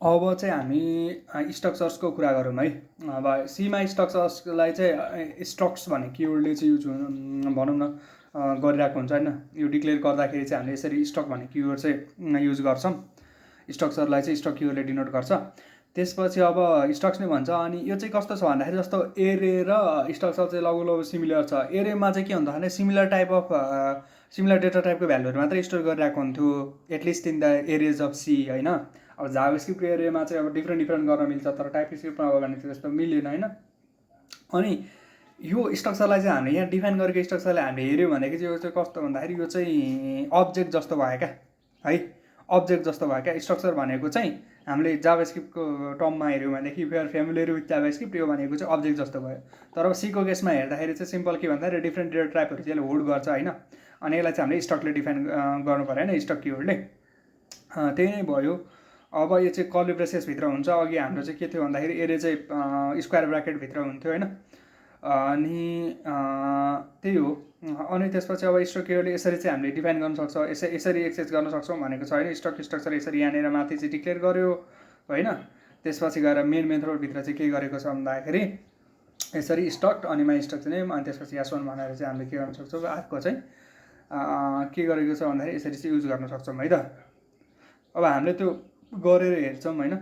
अब चाहिँ हामी स्ट्रक्चर्सको कुरा गरौँ है। अब सीमा स्ट्रक्चर्सलाई चाहिँ स्ट्रक्स भन्ने किवर्डले चाहिँ युज भनौँ न गरिरहेको हुन्छ होइन। यो डिक्लेयर गर्दाखेरि चाहिँ हामीले यसरी स्ट्रक भन्ने किवर्ड चाहिँ युज गर्छौँ। स्ट्रक्चरलाई चाहिँ स्ट्रक किवर्डले डिनोट गर्छ। त्यसपछि अब स्ट्रक्स नै भन्छ। अनि यो चाहिँ कस्तो छ भन्दाखेरि जस्तो एरे र स्ट्रक्चर चाहिँ लगभग सिमिलर छ। एरेमा चाहिँ के भन्दाखेरि सिमिलर डेटा टाइपको भ्यालुहरू मात्रै स्टोर गरिरहेको हुन्थ्यो, at least in the arrays of C होइन। अब जाभास्क्रिप्टको एरेमा चाहिँ अब डिफ्रेन्ट गर्न मिल्छ, तर टाइपस्क्रिप्टमा अब भने त्यस्तो मिलेन होइन। अनि यो स्ट्रक्चरलाई चाहिँ हामीले यहाँ डिफाइन गरेको स्ट्रक्चरलाई हामीले हेऱ्यौँ भनेदेखि चाहिँ यो चाहिँ कस्तो भन्दाखेरि यो चाहिँ अब्जेक्ट जस्तो भयो क्या है। अब्जेक्ट जस्तो भयो क्या। स्ट्रक्चर भनेको चाहिँ हामीले जाभास्क्रिप्टको टर्ममा हेऱ्यौँ भनेदेखि if you are familiar with JavaScript यो भनेको चाहिँ अब्जेक्ट जस्तो भयो। तर अब सीको केसमा हेर्दाखेरि चाहिँ सिम्पल के भन्दाखेरि डिफ्रेन्ट डेटा टाइपहरू चाहिँ यसले होल्ड गर्छ होइन। अनि यसलाई चाहिँ हामीले स्ट्रकले डिफाइन गर्नु पऱ्यो होइन, स्ट्रक किवर्डले। त्यही नै भयो। अब यो चाहिँ कर्ली ब्रेसेसभित्र हुन्छ। अघि हाम्रो चाहिँ के थियो भन्दाखेरि एरे चाहिँ स्क्वायर ब्राकेटभित्र हुन्थ्यो होइन। अनि त्यही हो। अनि त्यसपछि अब स्ट्रक किवर्डले यसरी चाहिँ हामीले डिफाइन गर्न सक्छौँ, यसरी एक्सेस गर्न सक्छौँ भनेको छ होइन। स्ट्रक्चर यसरी यहाँनिर माथि चाहिँ डिक्लेयर गर्यो होइन। त्यसपछि गएर मेन मेथडभित्र चाहिँ के गरेको छ भन्दाखेरि यसरी स्ट्रक्ट अनि माई स्ट्रक्चर नेम अनि त्यसपछि S1 भनेर चाहिँ हामीले के गर्न सक्छौँ, अर्को चाहिँ के गरेको छ भन्दाखेरि यसरी चाहिँ युज गर्न सक्छौँ है त। अब हामीले त्यो गरेर हेर्छौँ होइन।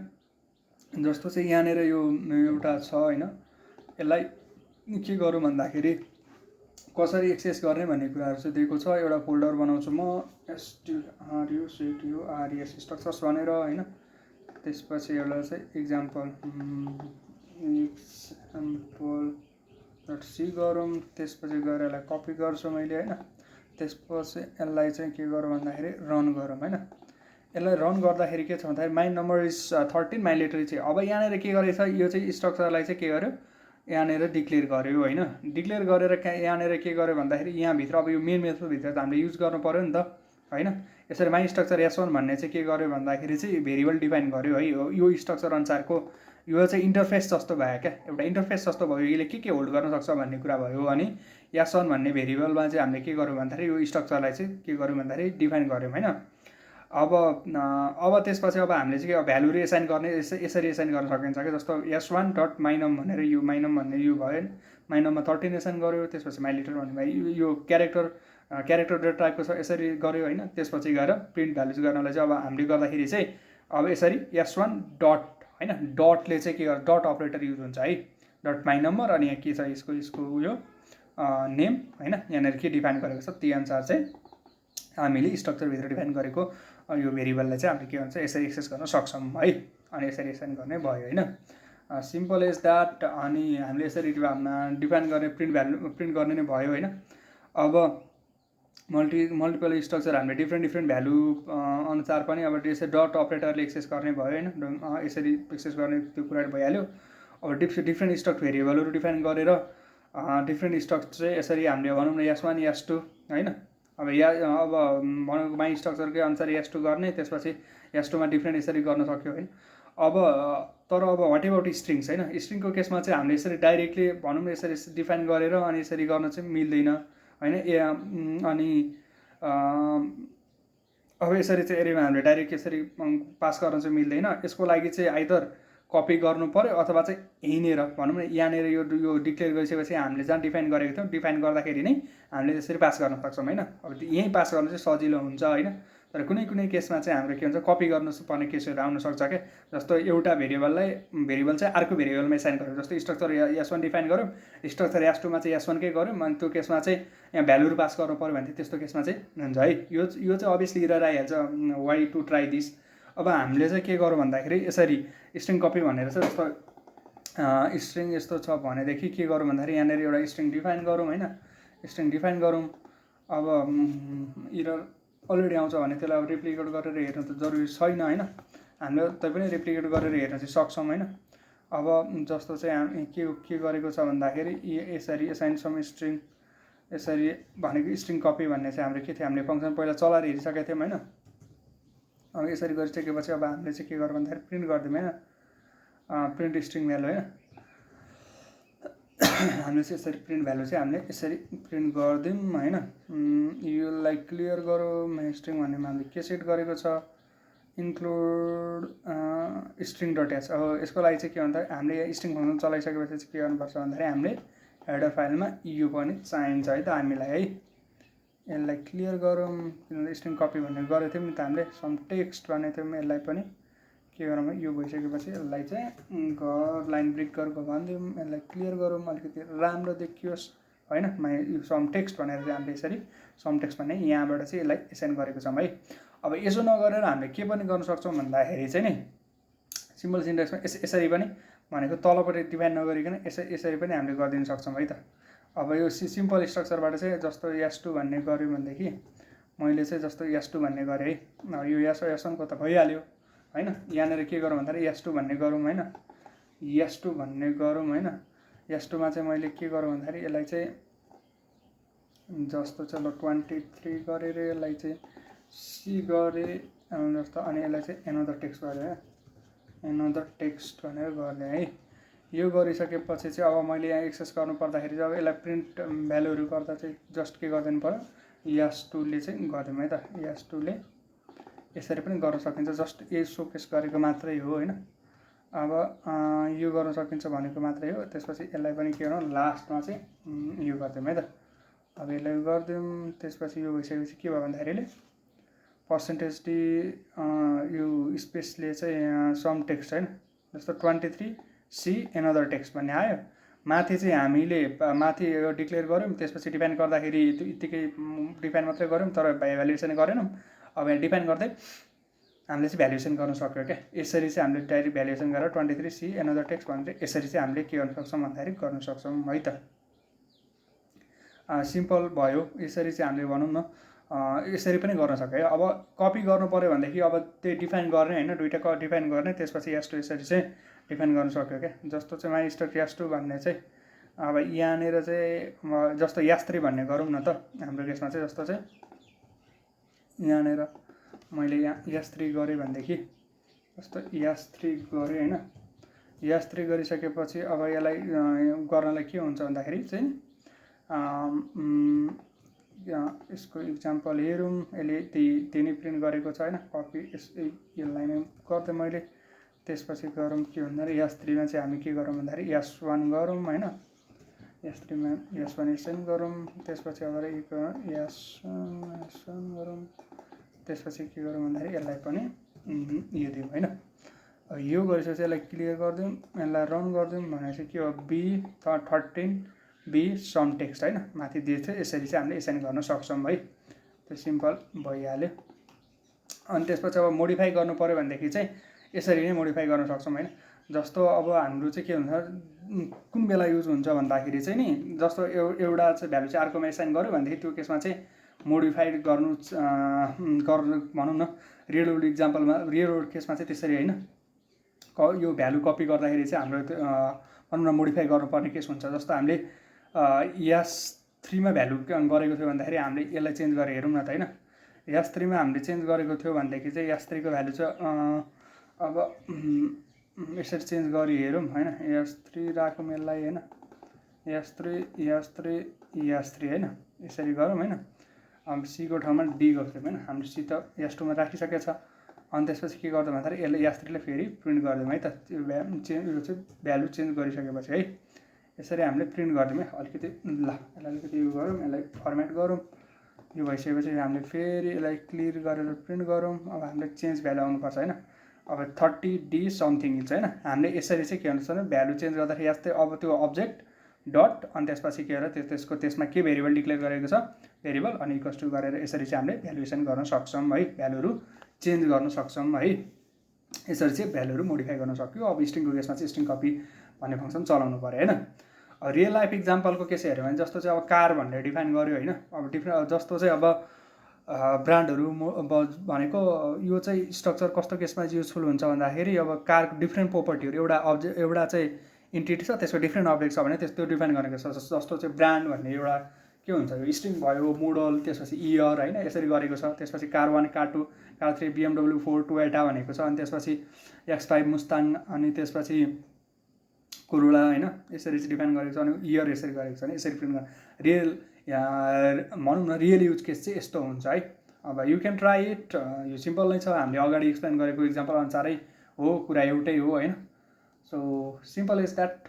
जस्तो चाहिँ यहाँनिर यो एउटा छ होइन, यसलाई के गरौँ भन्दाखेरि कसरी एक्सेस गर्ने भन्ने कुराहरू चाहिँ दिएको छ। एउटा फोल्डर बनाउँछु म STRUCTURES स्ट्रक्चर्स भनेर होइन। त्यसपछि एउटा चाहिँ एक्जाम्पल .c गरौँ। त्यसपछि गएर यसलाई कपी गर्छु मैले होइन। त्यसपछि यसलाई चाहिँ के गरौँ भन्दाखेरि रन गरौँ होइन। यसलाई रन गर्दाखेरि के छ भन्दाखेरि my number is 13 my letter चाहिँ अब यहाँनिर के गरेछ, यो चाहिँ स्ट्रक्चरलाई चाहिँ के गर्यो यहाँनिर डिक्लेयर गर्यो होइन। डिक्लेयर गरेर यहाँनिर के गर्यो भन्दाखेरि यहाँभित्र अब यो मेन मेथडभित्र त हामीले युज गर्नु पऱ्यो नि त होइन। यसरी माई स्ट्रक्चर S1 भन्ने चाहिँ के गर्यो भन्दाखेरि चाहिँ भेरिएबल डिफाइन गर्यो है। यो स्ट्रक्चर अनुसारको यो चाहिँ इन्टरफेस जस्तो भयो क्या, एउटा इन्टरफेस जस्तो भयो। यसले के होल्ड गर्न सक्छ भन्ने कुरा भयो। अनि S1 भन्ने भेरिएबलमा चाहिँ हामीले के गर्यौँ भन्दाखेरि यो स्ट्रक्चरलाई चाहिँ के गर्यौँ भन्दाखेरि डिफाइन गर्यौँ होइन। अब त्यसपछि अब हामीले चाहिँ के भ्यालु एसाइन गर्ने यसरी एसाइन गर्न सकिन्छ क्या। जस्तो S1 डट माइनम भनेर यो माइनम भन्ने यो भयो, माइनममा 13 एसाइन गर्यो। त्यसपछि माई लिटर भन्ने यो क्यारेक्टर डेटा टाइपको छ, यसरी गर्यो होइन। त्यसपछि गएर प्रिन्ट भ्यालुज गर्नलाई चाहिँ अब हामीले गर्दाखेरि चाहिँ अब यसरी S1 डट होइन, डटले चाहिँ के गर्छ, डट अपरेटर युज हुन्छ है। डट माई नम्बर अनि यहाँ के छ यसको उयो नेम होइन। यहाँनिर के डिफाइन गरेको छ त्यही अनुसार चाहिँ हामीले स्ट्रक्चरभित्र डिफाइन गरेको यो भेरिएबललाई चाहिँ हामीले के भन्छ यसरी एक्सेस गर्न सक्छौँ है। अनि यसरी एसाइन गर्ने भयो होइन। Simple as that. अनि हामीले यसरी डिफाइन गर्ने प्रिन्ट गर्ने नै भयो होइन। अब मल्टिपल स्ट्रक्चर हामीले डिफ्रेन्ट भ्यालु अनुसार पनि अब यसरी डट अपरेटरले एक्सेस गर्ने भयो होइन। यसरी एक्सेस गर्ने त्यो कुरा भइहाल्यो। अब डिफ्रेन्ट स्ट्रक्ट भेरिएबलहरू डिफाइन गरेर डिफ्रेन्ट स्ट्रक्ट चाहिँ यसरी हामीले भनौँ न S1 S2 होइन। अब भनेको माई स्ट्रक्चरकै अनुसार S2 गर्ने, त्यसपछि S2 मा डिफ्रेन्ट यसरी गर्न सक्यो होइन। अब तर अब वाट एबाउट स्ट्रिङ्स होइन। स्ट्रिङको केसमा चाहिँ हामीले यसरी डाइरेक्टली भनौँ न यसरी डिफाइन गरेर अनि यसरी गर्न चाहिँ मिल्दैन होइन। अनि अब यसरी चाहिँ एरेमा हामीले डाइरेक्ट यसरी पास गर्न चाहिँ मिल्दैन। यसको लागि चाहिँ आइदर कपी गर्नु पऱ्यो अथवा चाहिँ यहीँनिर भनौँ न यहाँनिर यो डिक्लेयर गरिसकेपछि हामीले जहाँ डिफाइन गरेको थियौँ डिफाइन गर्दाखेरि नै हामीले त्यसरी पास गर्न सक्छौँ होइन। अब यहीँ पास गर्न चाहिँ सजिलो हुन्छ होइन। तर कुनै केसमा चाहिँ हाम्रो के हुन्छ कपी गर्नुपर्ने केसहरू आउन सक्छ क्या। जस्तो एउटा भेरिएबल चाहिँ अर्को भेरिएबलमा एसाइन गऱ्यौँ। जस्तो स्ट्रक्चर S1 डिफाइन गऱ्यौँ, स्ट्रक्चर S2 मा चाहिँ S1 कै गऱ्यौँ। अनि त्यो केसमा चाहिँ यहाँ भ्यालुहरू पास गर्नु पऱ्यो भने त्यस्तो केसमा चाहिँ हुन्छ है। यो चाहिँ अभियसली इरर आइहाल्छ, वाइ टु ट्राई दिस। अब हामीले चाहिँ के गरौँ भन्दाखेरि यसरी स्ट्रिङ कपी भनेर चाहिँ जस्तो स्ट्रिङ यस्तो छ भनेदेखि के गरौँ भन्दाखेरि यहाँनिर एउटा स्ट्रिङ डिफाइन गरौँ होइन। स्ट्रिङ डिफाइन गरौँ। अब इरर अलरेडी आउँछ भने त्यसलाई अब रेप्लिकेट गरेर हेर्नु त जरुरी छैन होइन। हामीले तैपनि रेप्लिकेट गरेर हेर्न चाहिँ सक्छौँ होइन। अब जस्तो चाहिँ हामी के गरेको छ भन्दाखेरि यसरी एसाइन सम स्ट्रिङ यसरी भनेको स्ट्रिङ कपी भन्ने चाहिँ हाम्रो के थियो, हामीले फङ्सन पहिला चलाएर हेरिसकेका थियौँ होइन। अब यसरी गरिसकेपछि अब हामीले चाहिँ के गर्छौँ भन्दाखेरि प्रिन्ट गरिदिउँ होइन, प्रिन्ट स्ट्रिङ भ्यालु होइन। हामीले चाहिँ यसरी प्रिन्ट भ्यालु चाहिँ हामीले यसरी प्रिन्ट गरिदिउँ होइन। योलाई क्लियर गरौँ। स्ट्रिङ भन्नेमा हामीले के सेट गरेको छ, इन्क्लुड स्ट्रिङ डट एच। अब यसको लागि चाहिँ के भन्दा हामीले स्ट्रिङ फङ्सन चलाइसकेपछि चाहिँ के गर्नुपर्छ भन्दाखेरि हामीले हेडर फाइलमा यो पनि चाहिन्छ है त हामीलाई है। यसलाई क्लियर गरौँ, किनभने स्ट्रिङ कपी भन्ने गरेको थियौँ नि त हामीले, सम टेक्स्ट भनेको थियौँ। यसलाई पनि के गरौँ, यो भइसकेपछि यसलाई चाहिँ लाइन ब्रेक गरेर भनिदिउँ, यसलाई क्लियर गरौँ, अलिकति राम्रो देखियोस् होइन। यो सम टेक्स्ट भनेर चाहिँ हामीले यसरी सम टेक्स्ट भन्ने यहाँबाट चाहिँ यसलाई एसाइन गरेको छौँ है। अब यसो नगरेर हामीले के पनि गर्न सक्छौँ भन्दाखेरि चाहिँ नि सिम्बल सिन्ट्याक्समा यसरी पनि भनेको तलपट्टि डिफाइन नगरिकन यसरी पनि हामीले गरिदिन सक्छौँ है त। अब यो सिम्पल स्ट्रक्चरबाट चाहिँ जस्तो S2 भन्ने गऱ्यो भनेदेखि मैले चाहिँ जस्तो S2 भन्ने गरेँ है। यो S1 को त भइहाल्यो होइन। यहाँनिर के गरौँ भन्दाखेरि S2 भन्ने गरौँ होइन, S2 भन्ने गरौँ होइन। S2 मा चाहिँ मैले के गरौँ भन्दाखेरि यसलाई चाहिँ जस्तो चाहिँ ल 23 गरेर यसलाई चाहिँ C गरेँ जस्तो, अनि यसलाई चाहिँ एनदर टेक्स्ट गरेँ, एनदर टेक्स्ट भनेर गर्ने है। यो गरिसकेपछि चाहिँ अब मैले यहाँ एक्सेस गर्नु पर्दाखेरि चाहिँ अब यसलाई प्रिन्ट भ्यालुहरू गर्दा चाहिँ जस्ट के गरिदिनु पर्यो, S2 ले चाहिँ गरिदिउँ है त। S2 ले यसरी पनि गर्न सकिन्छ, जस्ट यो सोकेस गरेको मात्रै हो होइन। अब यो गर्न सकिन्छ भनेको मात्रै हो। त्यसपछि यसलाई पनि के गरौँ, लास्टमा चाहिँ यो गरिदिउँ है त। अब यसलाई गरिदिउँ, त्यसपछि यो भइसकेपछि के भयो भन्दाखेरि पर्सेन्टेज डी यो स्पेसले चाहिँ सम टेक्स्ट होइन, जस्तो 23 C एनदर टेक्स्ट भन्ने आयो। माथि चाहिँ हामीले माथि डिक्लेयर गऱ्यौँ, त्यसपछि डिफाइन गर्दाखेरि यतिकै डिफाइन मात्रै गऱ्यौँ तर भ्यालुएसन गरेनौँ। अब यहाँ डिफाइन गर्दै हामीले चाहिँ भ्यालुएसन गर्न सक्यो क्या। यसरी चाहिँ हामीले डाइरेक्ट भ्यालुएसन गरेर 23 C एनदर टेक्स्ट भनेर यसरी चाहिँ हामीले के गर्न सक्छौँ भन्दाखेरि गर्न सक्छौँ है त। सिम्पल भयो। यसरी चाहिँ हामीले भनौँ न यसरी पनि गर्न सक्यो। अब कपी गर्नु पऱ्यो भनेदेखि अब त्यही डिफाइन गर्ने होइन, दुईवटा डिफाइन गर्ने, त्यसपछि S2 यसरी चाहिँ डिफाइन गर्न सक्यो क्या। जस्तो चाहिँ माइ स्टक S2 भन्ने चाहिँ अब यहाँनिर चाहिँ जस्तो S3 भन्ने गरौँ न त हाम्रो केसमा चाहिँ। जस्तो चाहिँ यहाँनिर मैले यहाँ S3 गरेँ भनेदेखि जस्तो S3 गरेँ होइन। S3 गरिसकेपछि अब यसलाई गर्नलाई के हुन्छ भन्दाखेरि चाहिँ यसको इक्जाम्पल हेरौँ। यसले त्यही नै प्रिन्ट गरेको छ होइन, कपी यसलाई नै गर्दै मैले। त्यसपछि गरौँ के भन्दाखेरि S3 मा चाहिँ हामी के गरौँ भन्दाखेरि S1 गरौँ होइन। S3 मा S1 एसाइन गरौँ, त्यसपछि अब S1 गरौँ, त्यसपछि के गरौँ भन्दाखेरि यसलाई पनि यो दिउँ होइन। यो गरिसकेपछि यसलाई क्लियर गरिदिउँ, यसलाई रन गरिदिउँ भनेपछि के हो, B13 B सम टेक्स्ट होइन माथि दिएको थियो। यसरी चाहिँ हामीले एसाइन गर्न सक्छौँ है। त्यो सिम्पल भइहाल्यो। अनि त्यसपछि अब मोडिफाई गर्नु पऱ्यो भनेदेखि चाहिँ यसरी नै मोडिफाई गर्न सक्छौँ होइन। जस्तो अब हाम्रो चाहिँ के हुन्छ, कुन बेला युज हुन्छ भन्दाखेरि चाहिँ नि जस्तो एउटा चाहिँ भ्यालु चाहिँ अर्कोमा एसाइन गर्यो भनेदेखि त्यो केसमा चाहिँ मोडिफाइड गर्नु भनौँ न। रियल वर्ल्ड इक्जाम्पलमा रियल वर्ल्ड केसमा चाहिँ त्यसरी होइन, यो भ्यालु कपी गर्दाखेरि चाहिँ हाम्रो भनौँ न मोडिफाई गर्नुपर्ने केस हुन्छ। जस्तो हामीले S3 मा भ्यालु गरेको थियो भन्दाखेरि हामीले यसलाई चेन्ज गरेर हेरौँ न त होइन। S3 मा हामीले चेन्ज गरेको थियो भनेदेखि चाहिँ S3 को भ्यालु चाहिँ अब यसरी चेन्ज गरी हेरौँ होइन। S3 राखौँ यसलाई होइन, S3 होइन, यसरी गरौँ होइन। अब C को ठाउँमा D गरिदिउँ होइन। हाम्रो C त S2 मा राखिसकेको छ। अनि त्यसपछि के गर्दा भन्दाखेरि यसले S3 लाई फेरि प्रिन्ट गरिदिउँ है त। त्यो भ्यालु चेन्ज गरिसकेपछि है यसरी हामीले प्रिन्ट गरिदिउँ है। अलिकति ल यसलाई अलिकति यो गरौँ, यसलाई फर्मेट गरौँ। यो भइसकेपछि हामीले फेरि यसलाई क्लियर गरेर प्रिन्ट गरौँ। अब हामीले चेन्ज भ्यालु आउनुपर्छ होइन। अब 30D समथिङ हुन्छ होइन। हामीले यसरी चाहिँ के गर्नु पर्छ, भ्यालु चेन्ज गर्दाखेरि यस्तै अब त्यो अब्जेक्ट डट अनि त्यसपछि के गरेर त्यसमा के भेरिएबल डिक्लेयर गरेको छ भेरिएबल अनि इक्वल्स टु गरेर यसरी चाहिँ हामीले भ्यालुएसन गर्न सक्छौँ है। भ्यालुहरू चेन्ज गर्न सक्छौँ है। यसरी चाहिँ भ्यालुहरू मोडिफाई गर्न सक्यो। अब स्ट्रिङको केसमा चाहिँ स्ट्रिङ कपी भन्ने फङ्सन चलाउनु पऱ्यो होइन। रियल लाइफ इक्जाम्पलको केस हेऱ्यो भने जस्तो चाहिँ अब कार भनेर डिफाइन गर्यो होइन। अब डिफ्रेन्ट जस्तो चाहिँ अब ब्रान्डहरू अब भनेको यो चाहिँ स्ट्रक्चर कस्तो केसमा युजफुल हुन्छ भन्दाखेरि अब कारको डिफ्रेन्ट प्रोपर्टीहरू एउटा चाहिँ इन्टिटी छ, त्यसको डिफ्रेन्ट अब्जेक्ट छ भने त्यो डिफाइन गरेको छ। जस्तो चाहिँ ब्रान्ड भन्ने एउटा के हुन्छ, यो स्ट्रिङ भयो, मोडल, त्यसपछि इयर होइन, यसरी गरेको छ। त्यसपछि car 1 car 2 car 3 BMW 4 Toyota भनेको छ। अनि त्यसपछि X5 मुस्ताङ, अनि त्यसपछि कोरोला होइन, यसरी चाहिँ डिफाइन गरेको छ। अनि इयर यसरी गरेको छ भने यसरी प्रिन्ट गर्न रियल भनौँ न रियल युज केस चाहिँ यस्तो हुन्छ है। अब यु क्यान ट्राई इट। यो सिम्पल नै छ, हामीले अगाडि एक्सप्लेन गरेको इक्जाम्पल अनुसारै हो, कुरा एउटै हो होइन। So simple is that,